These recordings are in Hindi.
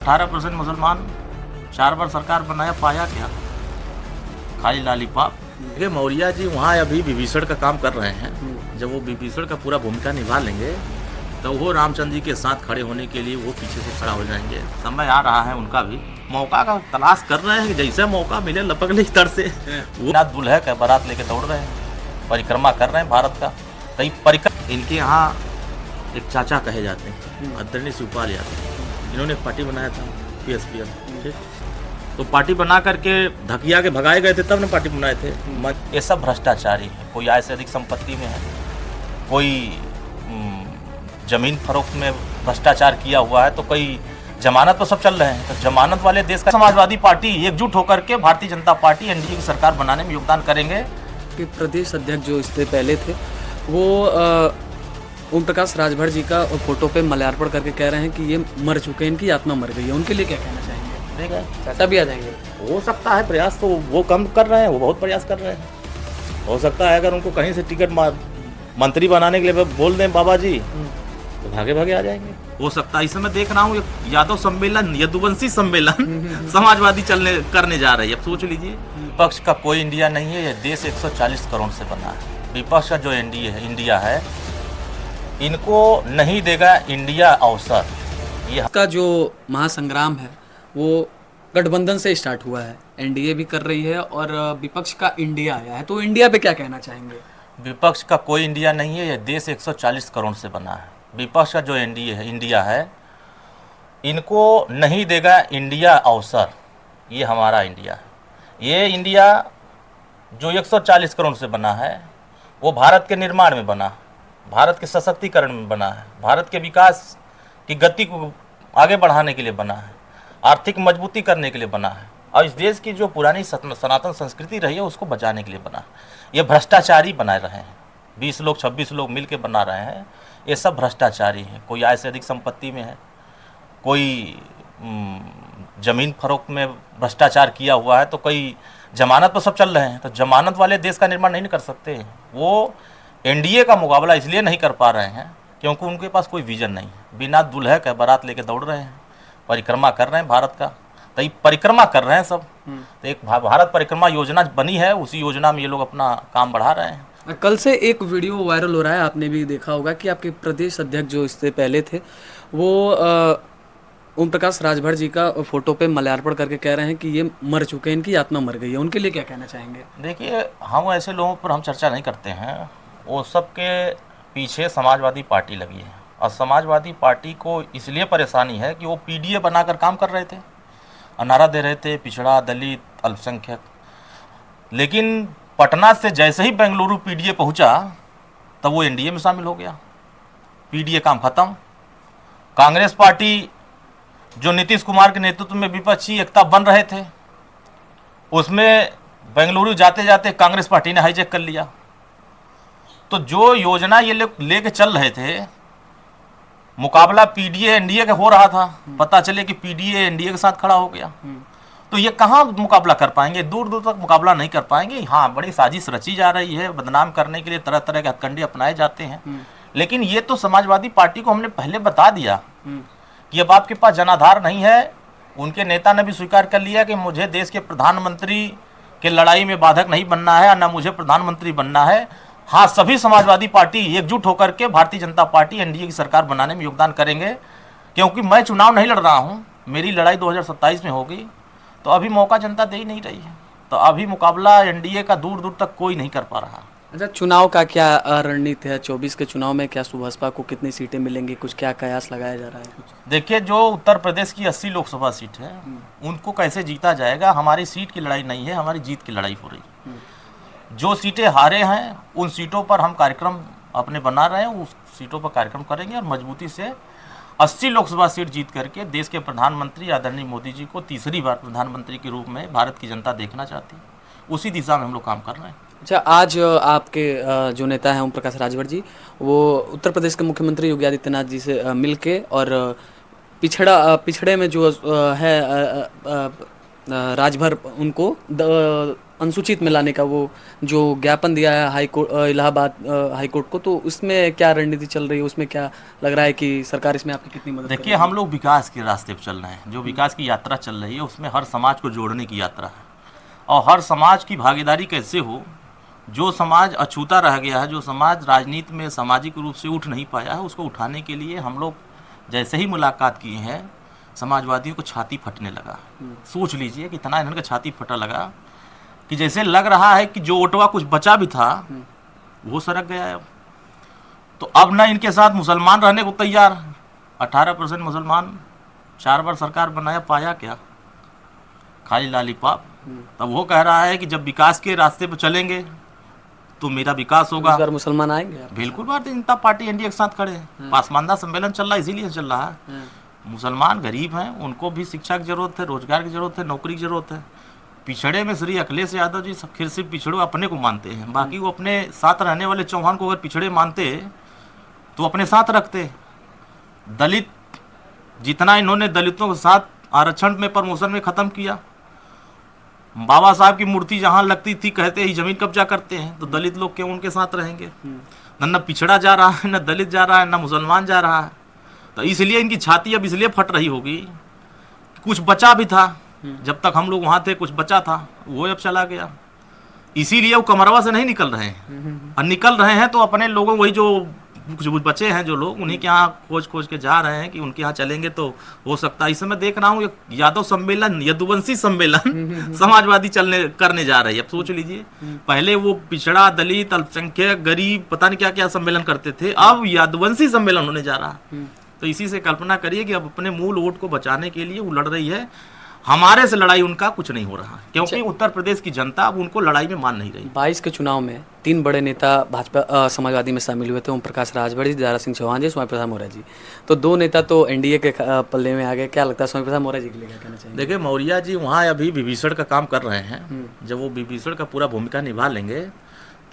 18% मुसलमान 4 बार सरकार बनाया, पाया क्या? खाली लॉलीपॉप। देखिए मौर्य जी वहाँ अभी विभीषण का काम कर रहे हैं। जब वो विभीषण का पूरा भूमिका निभा लेंगे तो वो रामचंद्र जी के साथ खड़े होने के लिए वो पीछे से खड़ा हो जाएंगे। समय आ रहा है उनका भी, मौका का तलाश कर रहे हैं कि जैसे मौका मिले लपक ले इधर से। वो नाथ दुल्हा का बारात लेके दौड़ रहे हैं, परिक्रमा कर रहे हैं भारत का। कई परिक्रमा इनके यहाँ एक चाचा कहे जाते हैं, आदरणीय शिवपाल यादव। इन्होंने एक पार्टी बनाया था PSPL, ठीक। तो पार्टी बना करके धकिया के भगाए गए थे, तब ने पार्टी बनाए थे। ये सब भ्रष्टाचारी है। कोई आय से अधिक संपत्ति में है, कोई जमीन फरोख्त में भ्रष्टाचार किया हुआ है, तो कोई जमानत पर सब चल रहे हैं। तो जमानत वाले देश का समाजवादी पार्टी एकजुट होकर के भारतीय जनता पार्टी NDA की सरकार बनाने में योगदान करेंगे। कि प्रदेश अध्यक्ष जो इससे पहले थे वो ओम प्रकाश राजभर जी का फोटो पे माल्यार्पण करके कह रहे हैं कि ये मर चुके हैं, इनकी आत्मा मर गई है। उनके लिए क्या कहना चाहेंगे? ठीक है, चाचा भी आ जाएंगे। हो सकता है प्रयास, तो वो कम कर रहे हैं, वो बहुत प्रयास कर रहे हैं। हो सकता है अगर उनको कहीं से टिकट मंत्री बनाने के लिए बोल दें बाबा जी, तो भागे भागे आ जाएंगे। हो सकता है। इस समय देख रहा हूँ यादव सम्मेलन, यदुवंशी सम्मेलन समाजवादी करने जा रही है। अब सोच लीजिए, विपक्ष का कोई इंडिया नहीं है। ये देश 140 करोड़ से बना है। विपक्ष का जो इंडिया है, इनको नहीं देगा इंडिया अवसर। ये इसका जो महासंग्राम है वो गठबंधन से स्टार्ट हुआ है। NDA भी कर रही है और विपक्ष का इंडिया आया है, तो इंडिया पे क्या कहना चाहेंगे? विपक्ष का कोई इंडिया नहीं है। यह देश 140 करोड़ से बना है। विपक्ष का जो इंडिया है, इनको नहीं देगा इंडिया अवसर। ये हमारा इंडिया है। ये इंडिया जो 140 करोड़ से बना है, वो भारत के निर्माण में बना, भारत के सशक्तिकरण में बना है, भारत के विकास की गति को आगे बढ़ाने के लिए बना है, आर्थिक मजबूती करने के लिए बना है, और इस देश की जो पुरानी सनातन संस्कृति रही है उसको बचाने के लिए बना है। ये भ्रष्टाचारी बनाए रहे हैं, 20 लोग 26 लोग मिल के बना रहे हैं। ये सब भ्रष्टाचारी हैं। कोई आय से अधिक संपत्ति में है, कोई जमीन फरोख्त में भ्रष्टाचार किया हुआ है, तो कोई जमानत पर सब चल रहे हैं। तो जमानत वाले देश का निर्माण नहीं कर सकते। वो NDA का मुकाबला इसलिए नहीं कर पा रहे हैं क्योंकि उनके पास कोई विजन नहीं है। बिना दुल्हे का बारात लेके दौड़ रहे हैं, परिक्रमा कर रहे हैं भारत का। तो ये परिक्रमा कर रहे हैं सब। तो एक भारत परिक्रमा योजना बनी है, उसी योजना में ये लोग अपना काम बढ़ा रहे हैं। कल से एक वीडियो वायरल हो रहा है, आपने भी देखा होगा, कि आपके प्रदेश अध्यक्ष जो इससे पहले थे वो ओम प्रकाश राजभर जी का फोटो पे माल्यार्पण करके कह रहे हैं कि ये मर चुके हैं, इनकी आत्मा मर गई है। उनके लिए क्या कहना चाहेंगे? देखिए, हम ऐसे लोगों पर हम चर्चा नहीं करते हैं। वो सब के पीछे समाजवादी पार्टी लगी है, और समाजवादी पार्टी को इसलिए परेशानी है कि वो PDA बनाकर काम कर रहे थे, नारा दे रहे थे पिछड़ा, दलित, अल्पसंख्यक। लेकिन पटना से जैसे ही बेंगलुरु PDA पहुंचा, तब वो NDA में शामिल हो गया। PDA काम खत्म। कांग्रेस पार्टी जो नीतीश कुमार के नेतृत्व में विपक्षी एकता बन रहे थे, उसमें बेंगलुरु जाते जाते कांग्रेस पार्टी ने हाईजैक कर लिया। तो जो योजना ये लेके चल रहे थे, मुकाबला PDA NDA का हो रहा था, पता चले कि PDA NDA के साथ खड़ा हो गया। तो ये कहाँ मुकाबला कर पाएंगे? दूर दूर तक मुकाबला नहीं कर पाएंगे। हाँ, बड़ी साजिश रची जा रही है, बदनाम करने के लिए तरह तरह के हथकंडे अपनाए जाते हैं। लेकिन ये तो समाजवादी पार्टी को हमने पहले बता दिया कि अब आपके पास जनाधार नहीं है। उनके नेता ने भी स्वीकार कर लिया कि मुझे देश के प्रधानमंत्री के लड़ाई में बाधक नहीं बनना है, और न मुझे प्रधानमंत्री बनना है। हाँ, सभी समाजवादी पार्टी एकजुट होकर के भारतीय जनता पार्टी NDA की सरकार बनाने में योगदान करेंगे। क्योंकि मैं चुनाव नहीं लड़ रहा हूँ, मेरी लड़ाई 2027 में होगी। तो अभी मौका जनता दे ही नहीं रही है। तो अभी मुकाबला NDA का दूर दूर तक कोई नहीं कर पा रहा। अच्छा, चुनाव का क्या रणनीति है? 24 के चुनाव में क्या सुभाषपा को कितनी सीटें मिलेंगी? कुछ क्या कयास लगाया जा रहा है? देखिए, जो उत्तर प्रदेश की 80 लोकसभा सीट है, उनको कैसे जीता जाएगा? हमारी सीट की लड़ाई नहीं है, हमारी जीत की लड़ाई हो रही है। जो सीटें हारे हैं, उन सीटों पर हम कार्यक्रम अपने बना रहे हैं, उस सीटों पर कार्यक्रम करेंगे और मजबूती से 80 लोकसभा सीट जीत करके देश के प्रधानमंत्री आदरणीय मोदी जी को तीसरी बार प्रधानमंत्री के रूप में भारत की जनता देखना चाहती है। उसी दिशा में हम लोग काम कर रहे हैं। अच्छा, आज आपके जो नेता हैं ओम प्रकाश राजभर जी, वो उत्तर प्रदेश के मुख्यमंत्री योगी आदित्यनाथ जी से मिलके और पिछड़े में जो है राजभर, उनको अनुसूचित में लाने का वो जो ज्ञापन दिया है high court, Allahabad high court को, तो उसमें क्या रणनीति चल रही है, उसमें क्या लग रहा है कि सरकार इसमें आपकी कितनी मदद देखिए, हम लोग विकास के रास्ते पर चल रहे हैं। जो विकास की यात्रा चल रही है उसमें हर समाज को जोड़ने की यात्रा है, और हर समाज की भागीदारी कैसे हो। जो समाज अछूता रह गया है, जो समाज राजनीति में सामाजिक रूप से उठ नहीं पाया है, उसको उठाने के लिए हम लोग जैसे ही मुलाकात किए हैं, समाजवादियों को छाती फटने लगा। सोच लीजिए कितना इन्होंने छाती फटा लगा कि जैसे लग रहा है कि जो ओटवा कुछ बचा भी था वो सरक गया है। तो अब ना इनके साथ मुसलमान रहने को तैयार। 18% मुसलमान, 4 बार सरकार बनाया, पाया क्या? खाली लॉलीपॉप। तब वो कह रहा है कि जब विकास के रास्ते पर चलेंगे तो मेरा विकास होगा। इस बार मुसलमान आएंगे? बिल्कुल, भारतीय जनता पार्टी एनडीए के साथ खड़े हैं। पासमानदा सम्मेलन चल रहा है, इसीलिए चल रहा है। मुसलमान गरीब हैं, उनको भी शिक्षा की जरूरत है, रोजगार की जरूरत है, नौकरी की जरूरत है। पिछड़े में श्री अखिलेश यादव जी फिर सिर्फ पिछड़े अपने को मानते हैं, बाकी वो अपने साथ रहने वाले चौहान को अगर पिछड़े मानते तो अपने साथ रखते। दलित जितना इन्होंने दलितों के साथ आरक्षण में प्रमोशन में ख़त्म किया, बाबा साहब की मूर्ति जहाँ लगती थी कहते ही जमीन कब्जा करते हैं, तो दलित लोग क्यों उनके साथ रहेंगे? न पिछड़ा जा रहा है, न दलित जा रहा है, न मुसलमान जा रहा है। तो इसलिए इनकी छाती अब इसलिए फट रही होगी, कुछ बचा भी था जब तक हम लोग वहाँ थे, कुछ बचा था वो अब चला गया। इसीलिए वो कमरवा से नहीं निकल रहे हैं, और निकल रहे हैं तो अपने लोगों, वही जो कुछ बचे हैं जो लोग, उन्हीं के यहाँ खोज के जा रहे हैं कि उनके यहाँ चलेंगे तो हो सकता है। इस समय देख रहा हूँ यादव सम्मेलन, यदुवंशी सम्मेलन समाजवादी करने जा रही है। अब सोच लीजिए, पहले वो पिछड़ा, दलित, अल्पसंख्यक, गरीब, पता नहीं क्या क्या सम्मेलन करते थे, अब यादवंशी सम्मेलन होने जा रहा है। तो इसी से कल्पना करिए कि अब अपने मूल वोट को बचाने के लिए वो लड़ रही है। हमारे से लड़ाई उनका कुछ नहीं हो रहा, क्योंकि उत्तर प्रदेश की जनता अब उनको लड़ाई में मान नहीं रही। 22 के चुनाव में 3 बड़े नेता भाजपा समाजवादी में शामिल हुए थे, ओम प्रकाश राजभर जी, दारा सिंह चौहान जी, स्वामी प्रसाद मौर्य जी। तो 2 नेता तो एनडीए के पल्ले में आ गए। क्या लगता है स्वामी प्रसाद मौर्य जी के लिए क्या कहना चाहिए? देखिए, मौर्य जी वहाँ अभी विभीषण का काम कर रहे हैं। जब वो विभीषण का पूरा भूमिका निभा लेंगे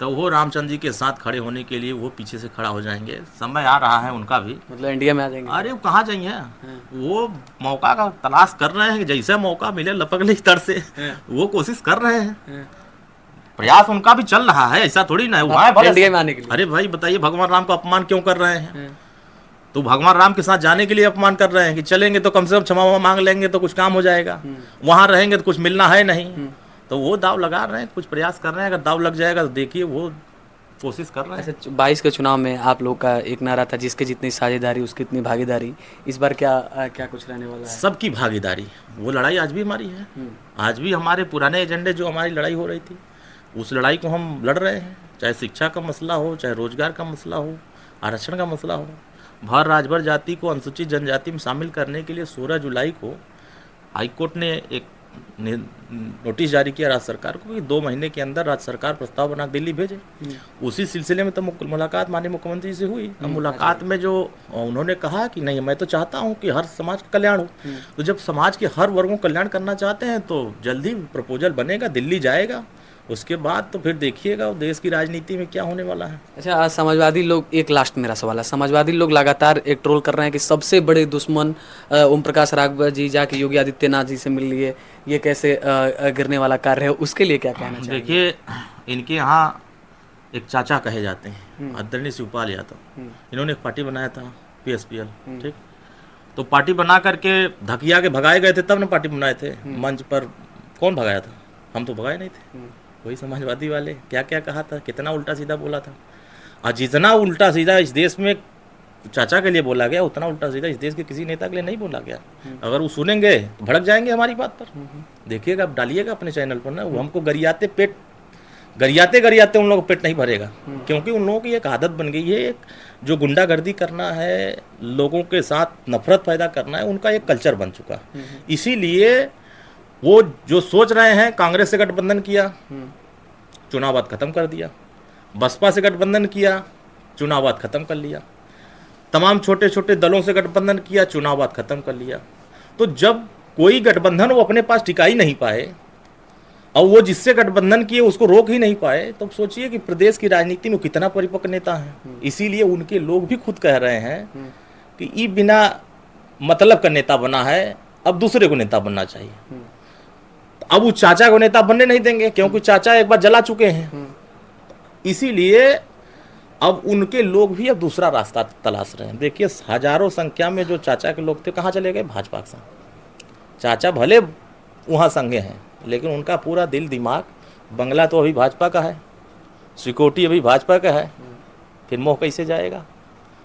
तो वो रामचंद्र जी के साथ खड़े होने के लिए वो पीछे से खड़ा हो जाएंगे। समय आ रहा है उनका भी, मतलब इंडिया में आ जाएंगे। अरे वो कहाँ जाइए, वो मौका का तलाश कर रहे हैं कि जैसे मौका मिले लपक ले तर से वो कोशिश कर रहे हैं। प्रयास उनका भी चल रहा है, ऐसा थोड़ी ना है इंडिया में आने के लिए। अरे भाई बताइए, भगवान राम का अपमान क्यों कर रहे हैं? तो भगवान राम के साथ जाने के लिए अपमान कर रहे हैं कि चलेंगे तो कम से कम क्षमा मांग लेंगे तो कुछ काम हो जाएगा, वहां रहेंगे तो कुछ मिलना है नहीं। तो वो दाव लगा रहे हैं, कुछ प्रयास कर रहे हैं। अगर दाव लग जाएगा तो देखिए वो कोशिश कर रहे हैं। 22 के चुनाव में आप लोग का एक नारा था, जिसके जितनी साझेदारी उसकी इतनी भागीदारी। इस बार क्या कुछ रहने वाला है? सबकी भागीदारी। वो लड़ाई आज भी हमारी है, आज भी हमारे पुराने एजेंडे जो हमारी लड़ाई हो रही थी उस लड़ाई को हम लड़ रहे हैं। चाहे शिक्षा का मसला हो, चाहे रोजगार का मसला हो, आरक्षण का मसला हो। भर राजभर जाति को अनुसूचित जनजाति में शामिल करने के लिए 16 जुलाई को हाईकोर्ट ने एक नोटिस जारी किया राज्य सरकार को कि 2 महीने के अंदर राज्य सरकार प्रस्ताव बना दिल्ली भेजे। उसी सिलसिले में तो मुलाकात माननीय मुख्यमंत्री से हुई। अब मुलाकात में जो उन्होंने कहा कि नहीं, मैं तो चाहता हूं कि हर समाज का कल्याण हो। तो जब समाज के हर वर्गों का कल्याण करना चाहते हैं तो जल्दी प्रपोजल बनेगा, दिल्ली जाएगा, उसके बाद तो फिर देखिएगा देश की राजनीति में क्या होने वाला है। अच्छा, आज समाजवादी लोग, एक लास्ट मेरा सवाल है, समाजवादी लोग लगातार एक ट्रोल कर रहे हैं कि सबसे बड़े दुश्मन ओम प्रकाश राजभर जी जाके योगी आदित्यनाथ जी से मिल लिए, ये कैसे गिरने वाला कार्य है, उसके लिए क्या कहना चाहिए? देखिए, इनके यहाँ एक चाचा कहे जाते हैं, आदरणीय शिवपाल यादव। इन्होंने एक पार्टी बनाया था PSPL, ठीक। तो पार्टी बना करके धकिया के भगाए गए थे, तब ने पार्टी बनाए थे मंच पर। कौन भगाया था? हम तो भगाए नहीं थे, वही समाजवादी वाले। क्या क्या कहा था, कितना उल्टा सीधा बोला था। और जितना उल्टा सीधा इस देश में चाचा के लिए बोला गया, उतना उल्टा सीधा इस देश के किसी नेता के लिए नहीं बोला गया। अगर वो सुनेंगे भड़क जाएंगे हमारी बात पर। देखिएगा, आप डालिएगा अपने चैनल पर ना, वो हमको गरियाते उन लोगों को पेट नहीं भरेगा, क्योंकि उन लोगों की एक आदत बन गई है, जो गुंडागर्दी करना है, लोगों के साथ नफरत पैदा करना है, उनका एक कल्चर बन चुका। इसीलिए वो जो सोच रहे हैं, कांग्रेस से गठबंधन किया, चुनाव बाद खत्म कर दिया। बसपा से गठबंधन किया, चुनाव बाद खत्म कर लिया। तमाम छोटे छोटे दलों से गठबंधन किया, चुनाव बाद खत्म कर लिया। तो जब कोई गठबंधन वो अपने पास टिका ही नहीं पाए और वो जिससे गठबंधन किए उसको रोक ही नहीं पाए, तो सोचिए कि प्रदेश की राजनीति में कितना परिपक्व नेता है। इसीलिए उनके लोग भी खुद कह रहे हैं कि ये बिना मतलब का नेता बना है, अब दूसरे को नेता बनना चाहिए। अब उस चाचा को नेता बनने नहीं देंगे, क्योंकि चाचा एक बार जला चुके हैं। इसीलिए अब उनके लोग भी अब दूसरा रास्ता तलाश रहे हैं। देखिए हजारों संख्या में जो चाचा के लोग थे कहाँ चले गए? भाजपा के संग। चाचा भले वहाँ संगे हैं, लेकिन उनका पूरा दिल दिमाग, बंगला तो अभी भाजपा का है, सिक्योरिटी अभी भाजपा का है, फिर मोह कैसे जाएगा?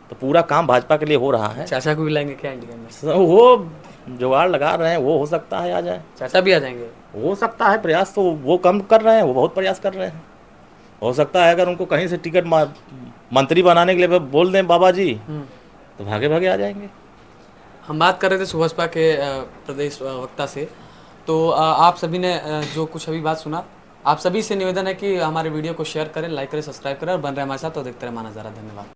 तो पूरा काम भाजपा के लिए हो रहा है। चाचा को भी लाएंगे क्या इंडिया में? वो जुगाड़ लगा रहे हैं, वो हो सकता है आ जाए, चाचा भी आ जाएंगे? हो सकता है। प्रयास तो वो कम कर रहे हैं, वो बहुत प्रयास कर रहे हैं। हो सकता है अगर उनको कहीं से टिकट मंत्री बनाने के लिए बोल दें बाबा जी, तो भागे भागे आ जाएंगे। हम बात कर रहे थे सुभाषपा के प्रदेश वक्ता से, तो आप सभी ने जो कुछ अभी बात सुना, आप सभी से निवेदन है कि हमारे वीडियो को शेयर करें, लाइक करें, सब्सक्राइब करें और बन रहे हमारे साथ, तो देखते रहे माना नज़ारा। धन्यवाद।